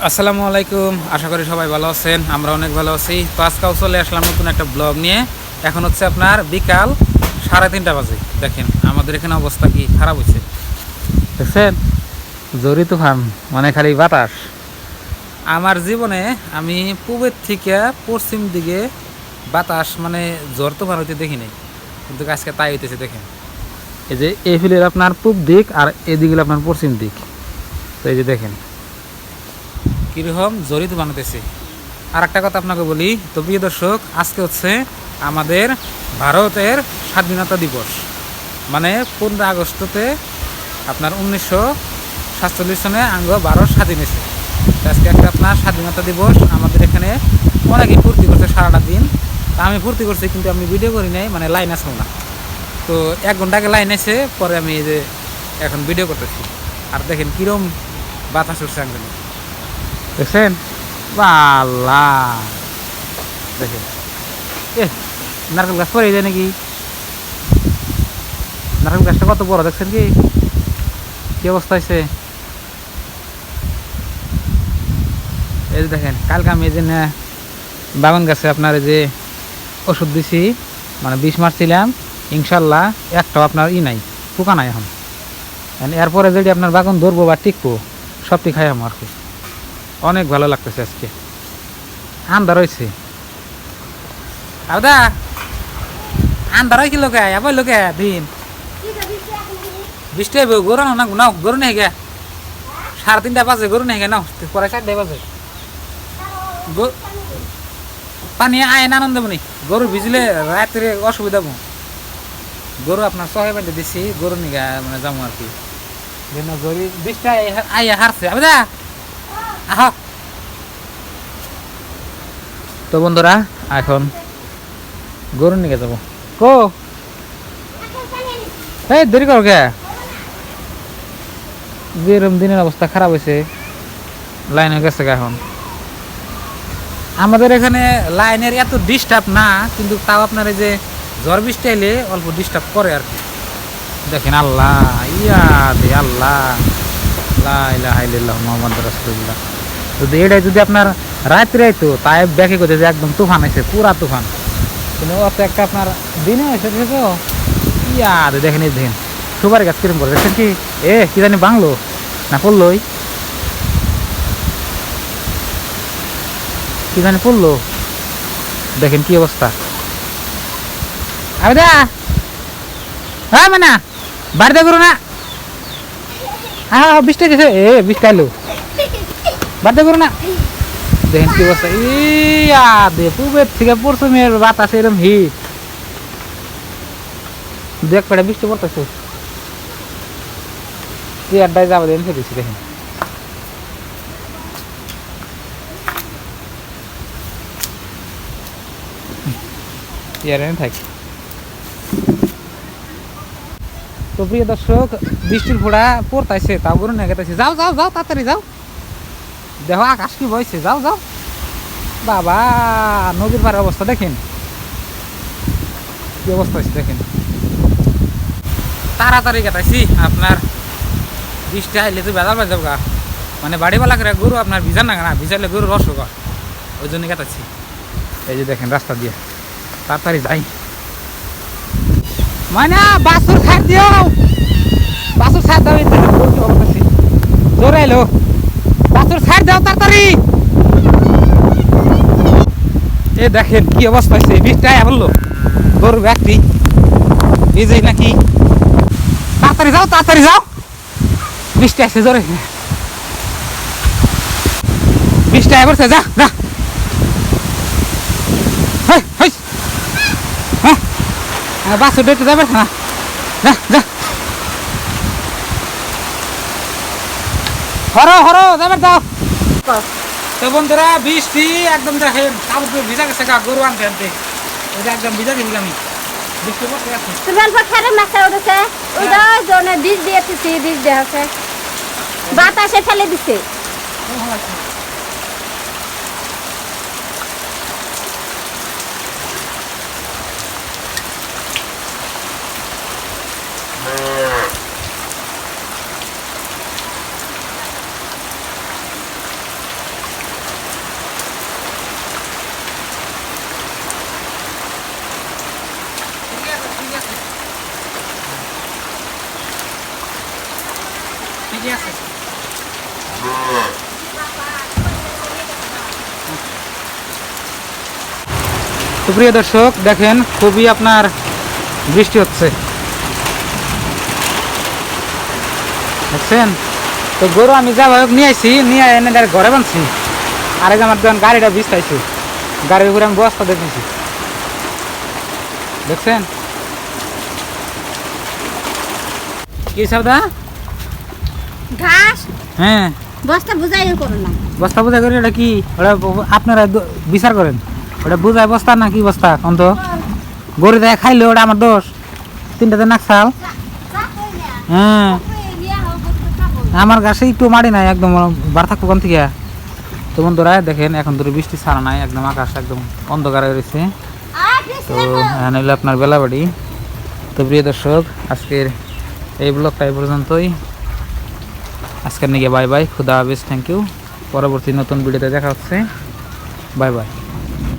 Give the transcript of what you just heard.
আসসালামু আলাইকুম, আশা করি সবাই ভালো আছেন। আমরা অনেক ভালো আছি। তো আজকাল চলে আসলাম নতুন একটা ব্লগ নিয়ে। এখন হচ্ছে আপনার বিকাল 3:30 বাজে। দেখেন আমাদের এখানে অবস্থা কি খারাপ হয়েছে দেখছেন, জরি তুফান, মানে খালি বাতাস। আমার জীবনে আমি পূবের থেকে পশ্চিম দিকে বাতাস মানে ঝড় তুফান হইতে দেখি নাই, কিন্তু আজকে তাই হইতেছে। দেখেন এই যে এই ফিলের আপনার পূব দিক আর এদিকে আপনার পশ্চিম দিক। তো এই যে দেখেন কীরকম জড়িত বানাতেছে। আর একটা কথা আপনাকে বলি, তো প্রিয় দর্শক, আজকে হচ্ছে আমাদের ভারতের স্বাধীনতা দিবস, মানে 15 আগস্টতে আপনার 1947 সনে আঙ্গ ভারত স্বাধীন হয়েছে। আজকে একটা আপনার স্বাধীনতা দিবস। আমাদের এখানে অনেকেই ফুর্তি করছে সারাটা দিন। তা আমি ফুর্তি করছি, কিন্তু আমি ভিডিও করি নাই, মানে লাইন আসবো না। তো 1 ঘন্টা আগে লাইন এসে পরে আমি এই যে এখন ভিডিও করতেছি। আর দেখেন কিরম বাতাস উঠছে আঙ্গুলে, দেখছেন? বাল্লা দেখেন, নারকেল গাছ পরে যায় নাকি? নারকেল গাছটা কত বড় দেখছেন কি অবস্থা হয়েছে? এই যে দেখেন, কালকে আমি এই যে বাগান গাছে আপনার এই যে ওষুধ দিছি, মানে বিষ মারছিলাম। ইনশাল্লাহ একটাও আপনার নাই, পোকা নাই এখন। এরপরে যদি আপনার বাগান ধরবো বা টিকবো, সবটি খাই আমার আর কি। অনেক ভালো লাগতেছে আজকে। আন্ধার হয়েছে আদা, আন্ধার হয় কি লোকে আবার লোকে দিন বৃষ্টি হইব। গরু না নাও, গরু নেই গে 3:30 বাজে, গরু নেই গে নাও, পরে 4 বাজে পানি আয় না আনন্দ মনি। গরু ভিজলে রাত্রে অসুবিধা হবো। গরু আপনার সহে বাড়ি দিছি, গরু নিগা মানে যাবো আর কি। গরু বৃষ্টি আইয়া হারছে আদা আহ। তো বন্ধুরা, এখন গরু নিয়ে যাবো। কো এই দেরি কর কে? যেরকম দিনের অবস্থা খারাপ হয়েছে, লাইন হয়ে গেছে এখন। আমাদের এখানে লাইনের এত ডিস্টার্ব না, কিন্তু তাও আপনার এই যে ঝড় বৃষ্টি এলে অল্প ডিস্টার্ব করে আর কি। দেখেন আল্লাহ ইয়া দে আল্লাহ, লা ইলাহা ইল্লাল্লাহ মুহাম্মাদুর রাসূলুল্লাহ। যদি এটাই যদি আপনার রাত্রে আইতো, তাই ব্যাকে করতে যে একদম তুফান আছে, পুরা তুফান। কিন্তু অত একটা আপনার দিনে এসে তো ইয়া দেখেন, এই দেখেন সুপারি গাছ কিরম করে দেখছেন কি জানি বাংলো না পড়লোই, কি জানি পড়লো। দেখেন কি অবস্থা। আরে হ্যাঁ মানে বাড়িতে করো না, হ্যাঁ বৃষ্টি গেছে, বৃষ্টি আইলো, বাড়িতে করো না। দেখেন কি অবস্থা। ইয়া দে পূবের থেকে পশ্চিমের বাতাস এরকম হিট, দেখ পেড়ে বৃষ্টি পড়তেছে। চেয়ারটাই যাবে দেন ফেলেছি। দেখেন চেয়ারে থাকি। তো প্রিয় দর্শক, বৃষ্টির ফোঁড়া পড়তাইছে, তাও গরু না গেতেছে। যাও যাও যাও তাড়াতাড়ি যাও, দেখো আকাশ কি বইছে। যাও যাও বাবা, নদীর পাড়ের অবস্থা দেখেন কি অবস্থা হয়েছে। দেখেন তাড়াতাড়ি গেতাইছি, আপনার বৃষ্টি আইলে তো বেজাল বাজাব গা, মানে বাড়িওয়ালা করে গরু আপনার ভিজান না, না ভিজাইলে গরু রসো গা, ওই জন্য গেতাচ্ছি। এই যে দেখেন রাস্তা দিয়ে তাড়াতাড়ি যাই। মানে বাসুর ছাড় দিও, বাসুর ছাড় দাও, জোরে এলো, বাসুর ছাড় দাও তাড়াতাড়ি। এ দেখেন কি অবস্থা হয়েছে, বৃষ্টি আয়া বললো গরু ব্যক্তি ভিজে নাকি। তাড়াতাড়ি যাও তাড়াতাড়ি যাও, বৃষ্টি আসছে জোরে, বৃষ্টি আয়া পড়ছে। যা যা বাসুর ডেটে যাবে না, যা যা হরো হরো যাবে দাও। তো বন্ধুরা, বৃষ্টি একদম দেখেন কাপড় ভিজা গেছে গা, গরু আনতে আনতে একদম ভিজা গেছি আমি। বৃষ্টি পড়তে আছে, বাতাসে ফেলে দিছে। তো প্রিয় দর্শক দেখেন খুবই আপনার বৃষ্টি হচ্ছে, দেখছেন। তো গরু আমি যা ভাই নিয়ে আইছি, নিয়ে এনে ডাইরেক্ট ঘরে বানছি। আর এই যে আমার যখন গাড়িটা ভিজতাইছি, গাড়ির উপরে আমি বস্তা দেখেছি, দেখছেন কি সাবদা। ঘাস হ্যাঁ বস্তা বুঝাই করো না। বস্তা বোঝাই করে এটা কি, ওটা আপনারা বিচার করেন, ওটা বোঝায় বস্তা না কি বস্তা কোন তো। গরু দেয় খাইলে ওটা আমার দোষ, 3টাতে নাকশাল। হ্যাঁ আমার গাছে একটু মারি নাই, একদম বার থাকবো কোন থেকে। তো বন্ধুরা দেখেন এখন ধরে বৃষ্টি ছাড়া নাই, একদম আকাশ একদম অন্ধকার হয়ে রয়েছে। তো এখানে হলো আপনার বেলাবাড়ি। তো প্রিয় দর্শক আজকের এই ব্লগটা এই পর্যন্তই। আজকের নিয়ে বাই বাই, খুদা হাফেজ, থ্যাংক ইউ। পরবর্তী নতুন ভিডিওতে দেখা হচ্ছে, বাই বাই।